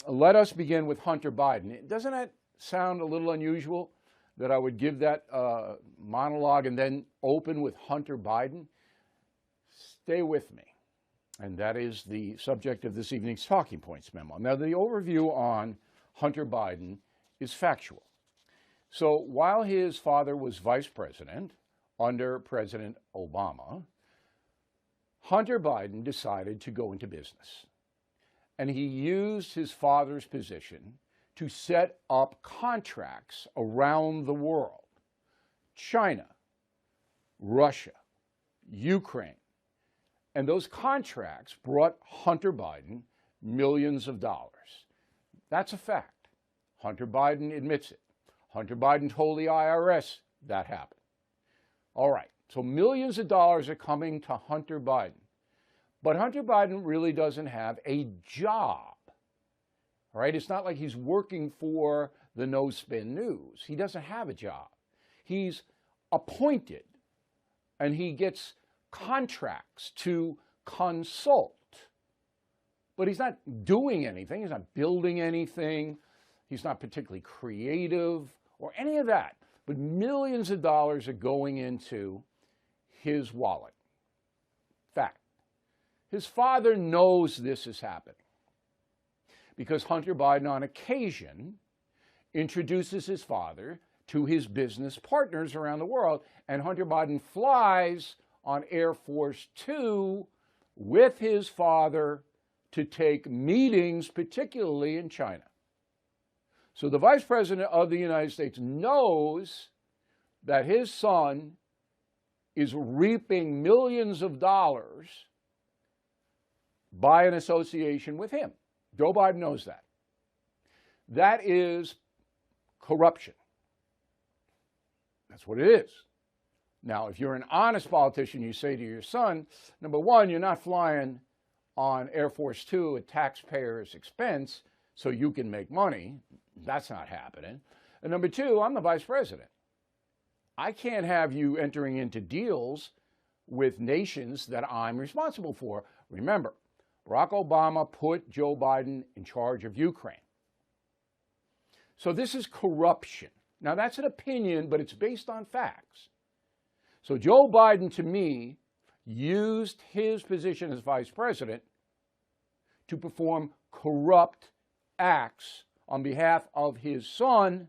let us begin with Hunter Biden. Doesn't that sound a little unusual that I would give that monologue and then open with Hunter Biden? Stay with me. And that is the subject of this evening's Talking Points memo. Now, the overview on Hunter Biden is factual. So while his father was vice president under President Obama, Hunter Biden decided to go into business. And he used his father's position to set up contracts around the world. China, Russia, Ukraine. And those contracts brought Hunter Biden millions of dollars. That's a fact. Hunter Biden admits it. Hunter Biden told the IRS that happened. All right, so millions of dollars are coming to Hunter Biden. But Hunter Biden really doesn't have a job. All right, it's not like he's working for the No Spin News. He doesn't have a job. He's appointed, and he gets contracts to consult. But he's not doing anything. He's not building anything. He's not particularly creative or any of that. But millions of dollars are going into his wallet. Fact. His father knows this is happening because Hunter Biden on occasion introduces his father to his business partners around the world, and Hunter Biden flies on Air Force Two with his father to take meetings, particularly in China. So the Vice President of the United States knows that his son is reaping millions of dollars by an association with him. Joe Biden knows that. That is corruption. That's what it is. Now, if you're an honest politician, you say to your son, number one, you're not flying on Air Force Two at taxpayers' expense so you can make money. That's not happening. And number two, I'm the vice president. I can't have you entering into deals with nations that I'm responsible for. Remember, Barack Obama put Joe Biden in charge of Ukraine. So this is corruption. Now, that's an opinion, but it's based on facts. So Joe Biden, to me, used his position as vice president to perform corrupt acts on behalf of his son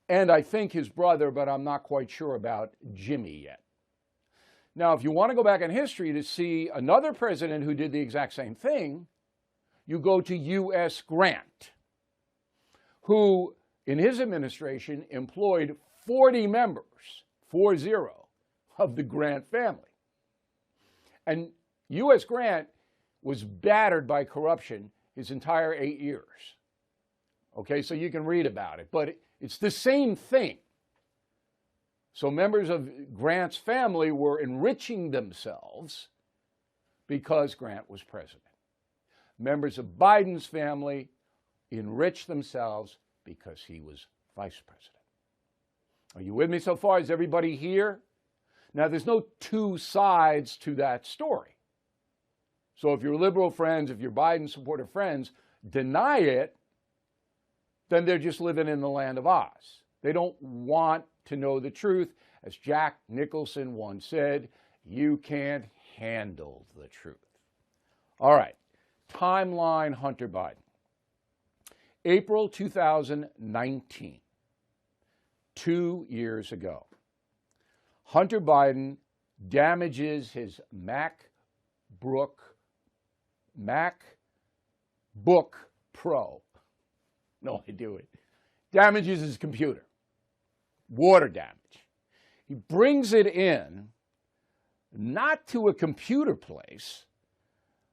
and I think his brother, but I'm not quite sure about Jimmy yet. Now, if you want to go back in history to see another president who did the exact same thing, you go to U.S. Grant, who in his administration employed 40 members, 40, of the Grant family. And U.S. Grant was battered by corruption his entire 8 years. Okay, so you can read about it, but it's the same thing. So members of Grant's family were enriching themselves because Grant was president. Members of Biden's family enriched themselves because he was vice president. Are you with me so far? Is everybody here? Now, there's no two sides to that story. So if your liberal friends, if your Biden supporter friends deny it, then they're just living in the land of Oz. They don't want to know the truth. As Jack Nicholson once said, you can't handle the truth. All right, timeline Hunter Biden. April 2019, 2 years ago, Hunter Biden damages his MacBook Pro. No idea it. Damages his computer. Water damage. He brings it in, not to a computer place,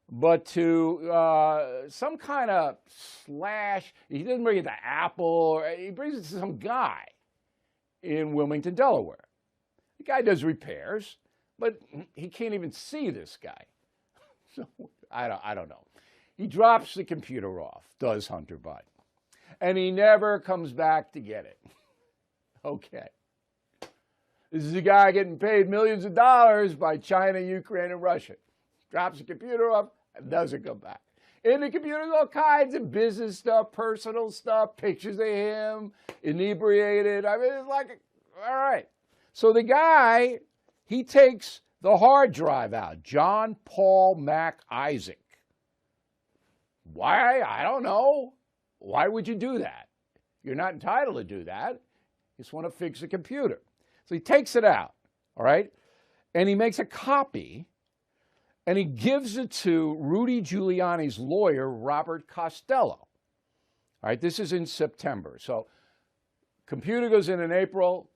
but to some kind of slash. He doesn't bring it to Apple. He brings it to some guy in Wilmington, Delaware. The guy does repairs, but he can't even see this guy. So I don't know. He drops the computer off, does Hunter Biden. And he never comes back to get it. Okay. This is a guy getting paid millions of dollars by China, Ukraine, and Russia. Drops the computer off and doesn't come back. In the computer, all kinds of business stuff, personal stuff, pictures of him, inebriated. I mean, it's like, all right. So the guy, he takes the hard drive out, John Paul Mac Isaac. Why? I don't know. Why would you do that? You're not entitled to do that. You just want to fix a computer. So he takes it out, all right? And he makes a copy, and he gives it to Rudy Giuliani's lawyer, Robert Costello. All right, this is in September. So computer goes in April.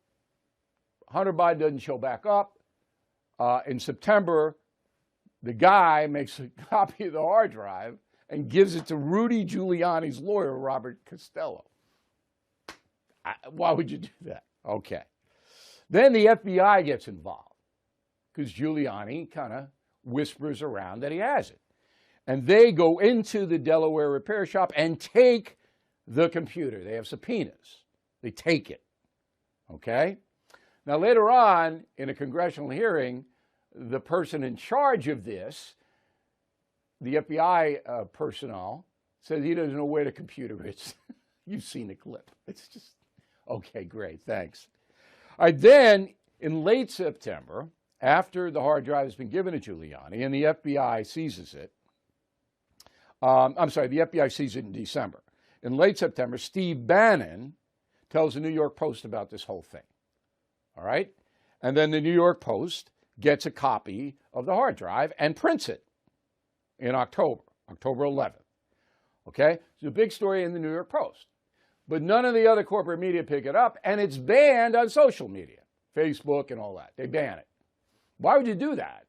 Hunter Biden doesn't show back up. In September, the guy makes a copy of the hard drive and gives it to Rudy Giuliani's lawyer, Robert Costello. Why would you do that? Okay. Then the FBI gets involved because Giuliani kind of whispers around that he has it. And they go into the Delaware repair shop and take the computer. They have subpoenas. They take it. Okay? Now, later on in a congressional hearing, the person in charge of this, the FBI personnel, says he doesn't know where the computer is. You've seen the clip. It's just, okay, great, thanks. All right, then in late September, after the hard drive has been given to Giuliani and the FBI seizes it, the FBI seizes it in December. In late September, Steve Bannon tells the New York Post about this whole thing. All right? And then the New York Post gets a copy of the hard drive and prints it in October 11th. Okay? It's a big story in the New York Post. But none of the other corporate media pick it up, and it's banned on social media, Facebook and all that. They ban it. Why would you do that?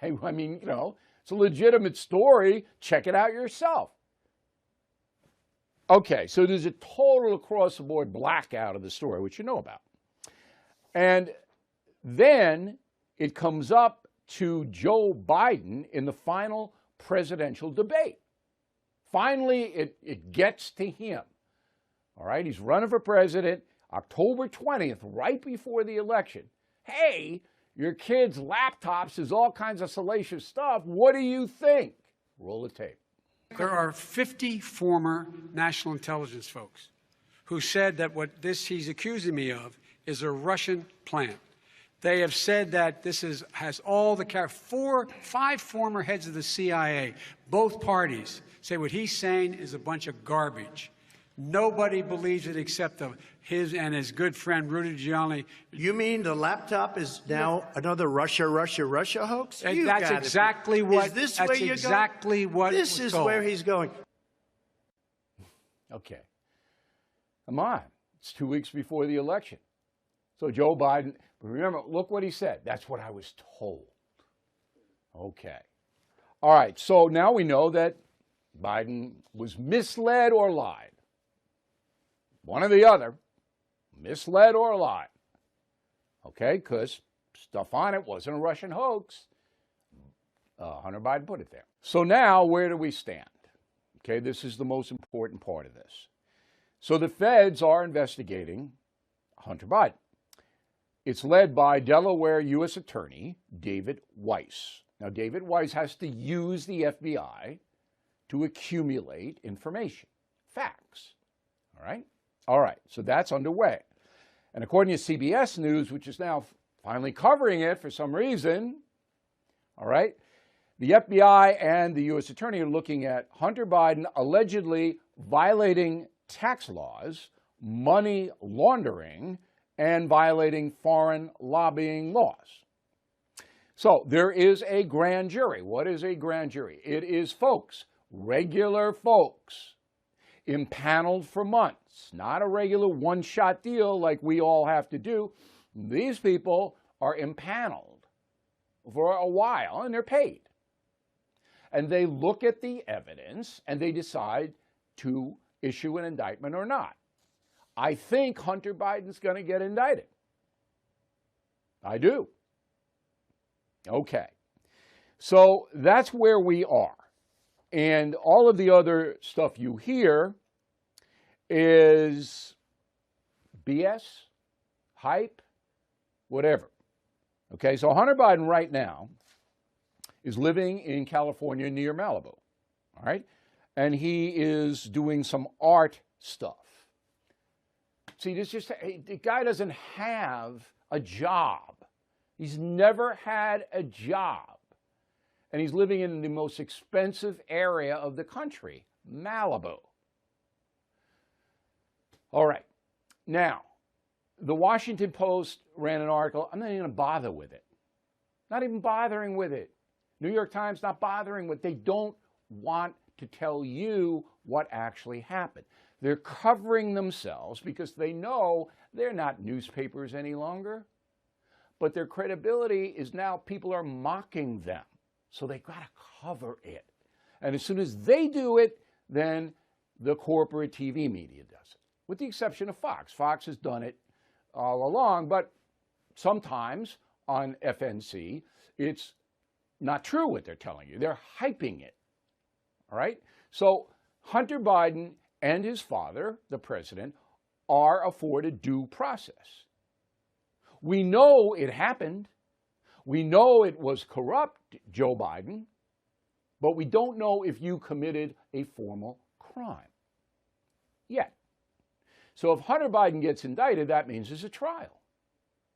Okay, I mean, you know, it's a legitimate story. Check it out yourself. Okay, so there's a total across-the-board blackout of the story, which you know about. And then it comes up to Joe Biden in the final presidential debate. Finally, it gets to him. All right, he's running for president October 20th, right before the election. Hey, your kid's laptops is all kinds of salacious stuff. What do you think? Roll the tape. There are 50 former national intelligence folks who said that what he's accusing me of is a Russian plant. They have said that this has all the five former heads of the CIA, both parties, say what he's saying is a bunch of garbage. Nobody believes it except his and his good friend Rudy Giuliani. You mean the laptop is now another Russia hoax? And that's exactly what. Is this where you're exactly going? What this is told. Where he's going. Okay, come on. It's 2 weeks before the election. So Joe Biden, remember, look what he said. That's what I was told. Okay. All right, so now we know that Biden was misled or lied. One or the other, misled or lied. Okay, because stuff on it wasn't a Russian hoax. Hunter Biden put it there. So now, where do we stand? Okay, this is the most important part of this. So the feds are investigating Hunter Biden. It's led by Delaware U.S. Attorney David Weiss. Now, David Weiss has to use the FBI to accumulate information, facts. All right? All right, so that's underway. And according to CBS News, which is now finally covering it for some reason, all right, the FBI and the U.S. Attorney are looking at Hunter Biden allegedly violating tax laws, money laundering, and violating foreign lobbying laws. So there is a grand jury. What is a grand jury? It is folks, regular folks, impaneled for months, not a regular one-shot deal like we all have to do. These people are impaneled for a while, and they're paid. And they look at the evidence, and they decide to issue an indictment or not. I think Hunter Biden's going to get indicted. I do. Okay. So that's where we are. And all of the other stuff you hear is BS, hype, whatever. Okay, so Hunter Biden right now is living in California near Malibu. all right? And he is doing some art stuff. See, the guy doesn't have a job. He's never had a job. And he's living in the most expensive area of the country, Malibu. All right. Now, the Washington Post ran an article. I'm not even going to bother with it. Not even bothering with it. New York Times not bothering with it. They don't want to tell you what actually happened. They're covering themselves because they know they're not newspapers any longer. But their credibility is now people are mocking them. So they got to cover it. And as soon as they do it, then the corporate TV media does it. With the exception of Fox. Fox has done it all along, but sometimes on FNC, it's not true what they're telling you. They're hyping it. All right? So Hunter Biden and his father, the president, are afforded due process. We know it happened. We know it was corrupt, Joe Biden, but we don't know if you committed a formal crime yet. So if Hunter Biden gets indicted, that means there's a trial,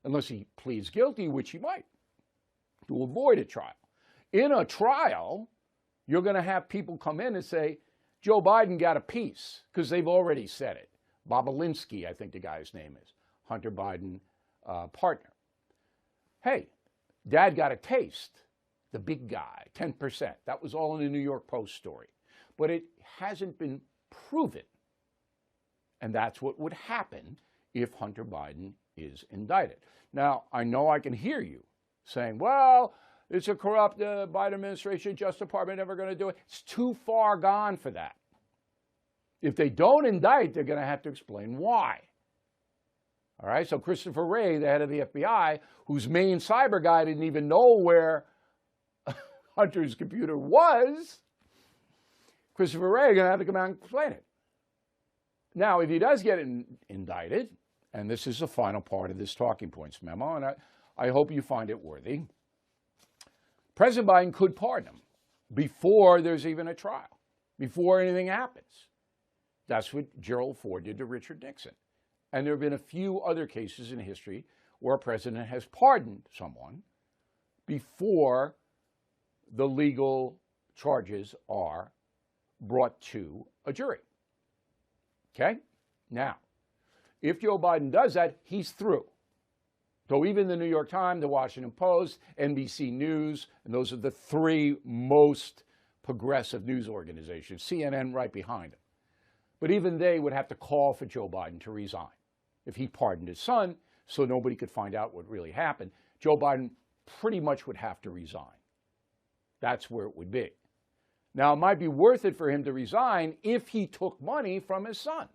unless he pleads guilty, which he might, to avoid a trial. In a trial, you're going to have people come in and say, Joe Biden got a piece, because they've already said it. Bobolinsky, I think the guy's name is, Hunter Biden partner. Hey, Dad got a taste, the big guy, 10%. That was all in the New York Post story. But it hasn't been proven. And that's what would happen if Hunter Biden is indicted. Now, I know I can hear you saying, well, it's a corrupt Biden administration, Justice Department never going to do it. It's too far gone for that. If they don't indict, they're going to have to explain why. All right, so Christopher Wray, the head of the FBI, whose main cyber guy didn't even know where Hunter's computer was, Christopher Wray is going to have to come out and explain it. Now, if he does get indicted, and this is the final part of this talking points memo, and I hope you find it worthy, President Biden could pardon him before there's even a trial, before anything happens. That's what Gerald Ford did to Richard Nixon. And there have been a few other cases in history where a president has pardoned someone before the legal charges are brought to a jury. Okay? Now, if Joe Biden does that, he's through. So even the New York Times, the Washington Post, NBC News, and those are the three most progressive news organizations, CNN right behind him. But even they would have to call for Joe Biden to resign if he pardoned his son so nobody could find out what really happened. Joe Biden pretty much would have to resign. That's where it would be. Now, it might be worth it for him to resign if he took money from his son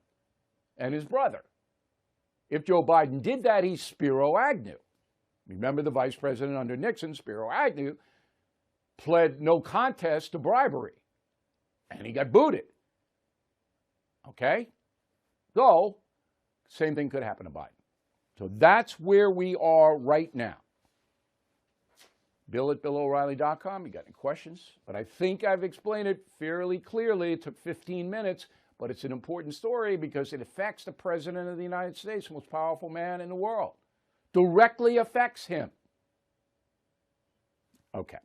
and his brother. If Joe Biden did that, he's Spiro Agnew. Remember the vice president under Nixon, Spiro Agnew, pled no contest to bribery, and he got booted. Okay? So, same thing could happen to Biden. So that's where we are right now. Bill at BillO'Reilly.com. You got any questions? But I think I've explained it fairly clearly. It took 15 minutes, but it's an important story because it affects the President of the United States, the most powerful man in the world. Directly affects him. Okay.